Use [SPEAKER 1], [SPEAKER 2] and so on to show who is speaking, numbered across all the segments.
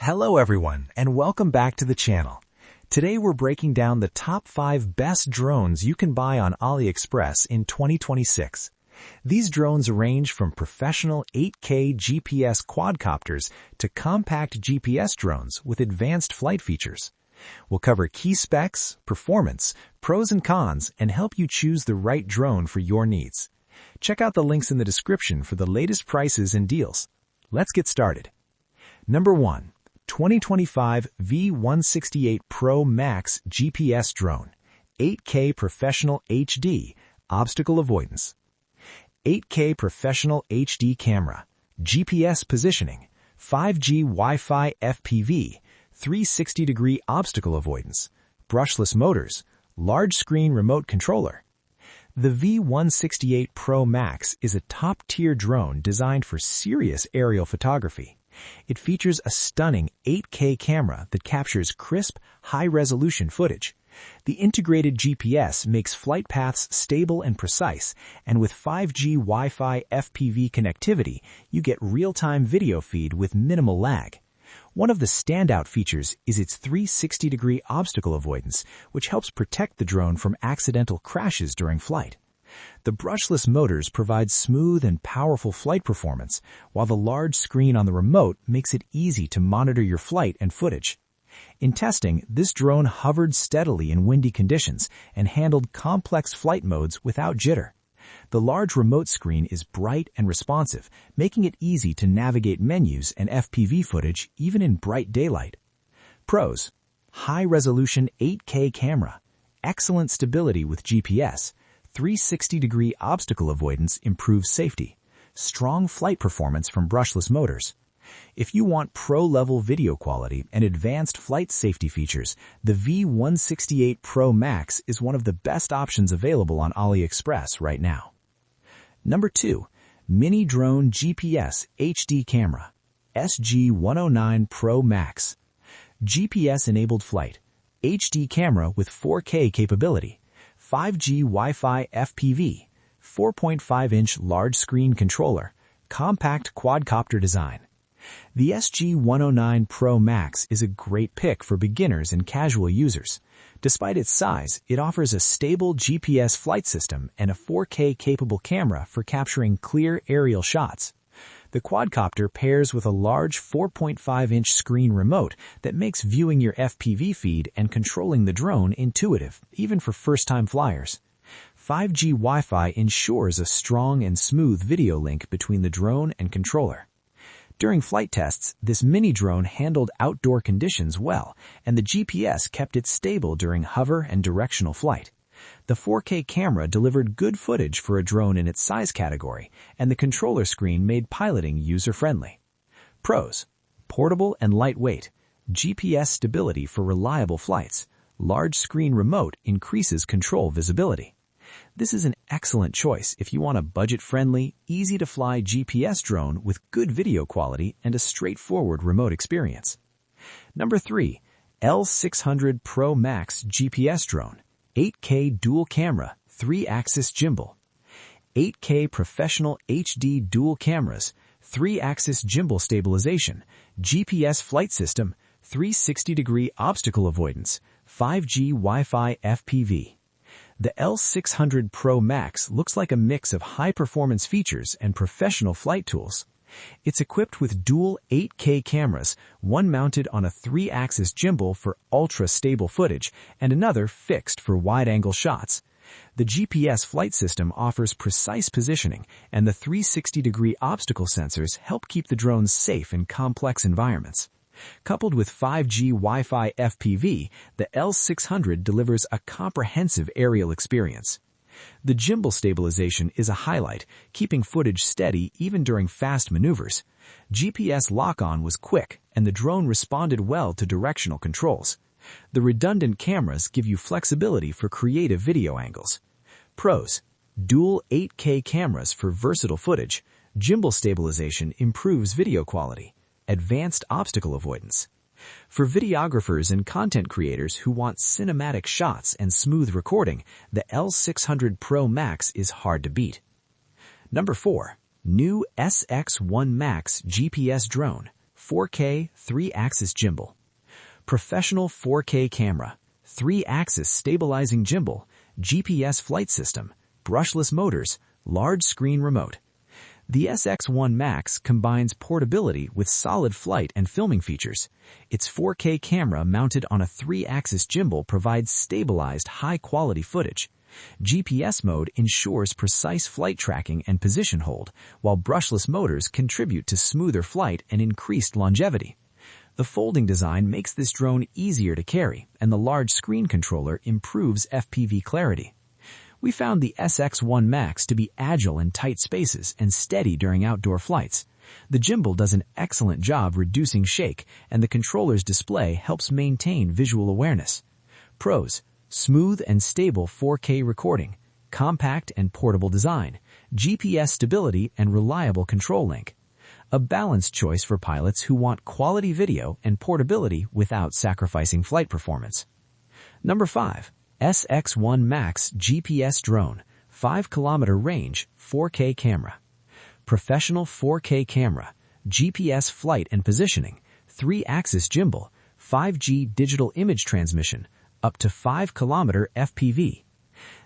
[SPEAKER 1] Hello everyone, and welcome back to the channel. Today we're breaking down the top 5 best drones you can buy on Aliexpress in 2026. These drones range from professional 8K GPS quadcopters to compact GPS drones with advanced flight features. We'll cover key specs, performance, pros and cons, and help you choose the right drone for your needs. Check out the links in the description for the latest prices and deals. Let's get started. Number 1. 2025 V168 Pro Max GPS Drone, 8K Professional HD, Obstacle Avoidance. 8K Professional HD Camera, GPS Positioning, 5G Wi-Fi FPV, 360-degree Obstacle Avoidance, Brushless Motors, Large Screen Remote Controller. The V168 Pro Max is a top-tier drone designed for serious aerial photography. It features a stunning 8K camera that captures crisp, high-resolution footage. The integrated GPS makes flight paths stable and precise, and with 5G Wi-Fi FPV connectivity, you get real-time video feed with minimal lag. One of the standout features is its 360-degree obstacle avoidance, which helps protect the drone from accidental crashes during flight. The brushless motors provide smooth and powerful flight performance, while the large screen on the remote makes it easy to monitor your flight and footage. In testing, this drone hovered steadily in windy conditions and handled complex flight modes without jitter. The large remote screen is bright and responsive, making it easy to navigate menus and FPV footage even in bright daylight. Pros: high-resolution 8K camera, excellent stability with GPS, 360-degree obstacle avoidance improves safety, strong flight performance from brushless motors. If you want pro-level video quality and advanced flight safety features, the V168 Pro Max is one of the best options available on Aliexpress right now. Number 2. Mini Drone GPS HD Camera, SG109 Pro Max. GPS-enabled flight, HD camera with 4K capability, 5G Wi-Fi FPV, 4.5-inch large screen controller, compact quadcopter design. The SG109 Pro Max is a great pick for beginners and casual users. Despite its size, it offers a stable GPS flight system and a 4K capable camera for capturing clear aerial shots. The quadcopter pairs with a large 4.5-inch screen remote that makes viewing your FPV feed and controlling the drone intuitive, even for first-time flyers. 5G Wi-Fi ensures a strong and smooth video link between the drone and controller. During flight tests, this mini drone handled outdoor conditions well, and the GPS kept it stable during hover and directional flight. The 4K camera delivered good footage for a drone in its size category, and the controller screen made piloting user-friendly. Pros: portable and lightweight, GPS stability for reliable flights, large screen remote increases control visibility. This is an excellent choice if you want a budget-friendly, easy-to-fly GPS drone with good video quality and a straightforward remote experience. Number 3. L600 Pro Max GPS Drone, 8K Dual Camera, 3-Axis Gimbal. 8K Professional HD Dual Cameras, 3-Axis Gimbal Stabilization, GPS Flight System, 360-degree Obstacle Avoidance, 5G Wi-Fi FPV. The L600 Pro Max looks like a mix of high-performance features and professional flight tools. It's equipped with dual 8K cameras, one mounted on a 3-axis gimbal for ultra-stable footage and another fixed for wide-angle shots. The GPS flight system offers precise positioning, and the 360-degree obstacle sensors help keep the drones safe in complex environments. Coupled with 5G Wi-Fi FPV, the L600 delivers a comprehensive aerial experience. The gimbal stabilization is a highlight, keeping footage steady even during fast maneuvers. GPS lock-on was quick, and the drone responded well to directional controls. The redundant cameras give you flexibility for creative video angles. Pros: dual 8K cameras for versatile footage, gimbal stabilization improves video quality, advanced obstacle avoidance. For videographers and content creators who want cinematic shots and smooth recording, the L600 Pro Max is hard to beat. Number 4. New SX1 Max GPS Drone, 4K 3-axis gimbal. Professional 4K camera, 3-axis stabilizing gimbal, GPS flight system, brushless motors, large screen remote. The SX1 Max combines portability with solid flight and filming features. Its 4K camera mounted on a 3-axis gimbal provides stabilized, high-quality footage. GPS mode ensures precise flight tracking and position hold, while brushless motors contribute to smoother flight and increased longevity. The folding design makes this drone easier to carry, and the large screen controller improves FPV clarity. We found the SX1 Max to be agile in tight spaces and steady during outdoor flights. The gimbal does an excellent job reducing shake, and the controller's display helps maintain visual awareness. Pros: smooth and stable 4K recording, compact and portable design, GPS stability and reliable control link. A balanced choice for pilots who want quality video and portability without sacrificing flight performance. Number 5. SX1 Max GPS Drone, 5-kilometer range, 4K camera. Professional 4K camera, GPS flight and positioning, 3-axis gimbal, 5G digital image transmission, up to 5-kilometer FPV.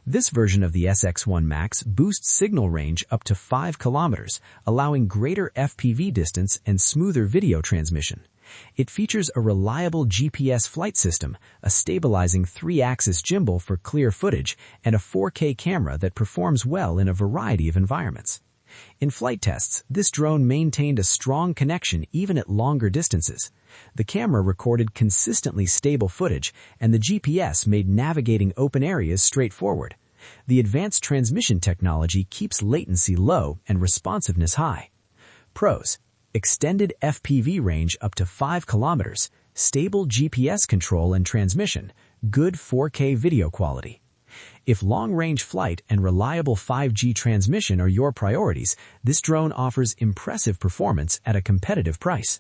[SPEAKER 1] This version of the SX1 Max boosts signal range up to 5 kilometers, allowing greater FPV distance and smoother video transmission. It features a reliable GPS flight system, a stabilizing 3-axis gimbal for clear footage, and a 4K camera that performs well in a variety of environments. In flight tests, this drone maintained a strong connection even at longer distances. The camera recorded consistently stable footage, and the GPS made navigating open areas straightforward. The advanced transmission technology keeps latency low and responsiveness high. Pros: extended FPV range up to 5 kilometers, stable GPS control and transmission, good 4K video quality. If long-range flight and reliable 5G transmission are your priorities, this drone offers impressive performance at a competitive price.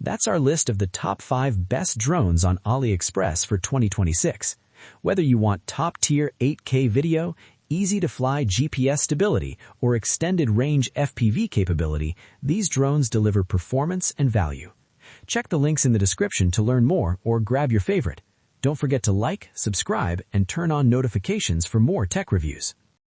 [SPEAKER 1] That's our list of the top 5 best drones on Aliexpress for 2026. Whether you want top-tier 8K video, easy-to-fly GPS stability, or extended range FPV capability, these drones deliver performance and value. Check the links in the description to learn more or grab your favorite. Don't forget to like, subscribe, and turn on notifications for more tech reviews.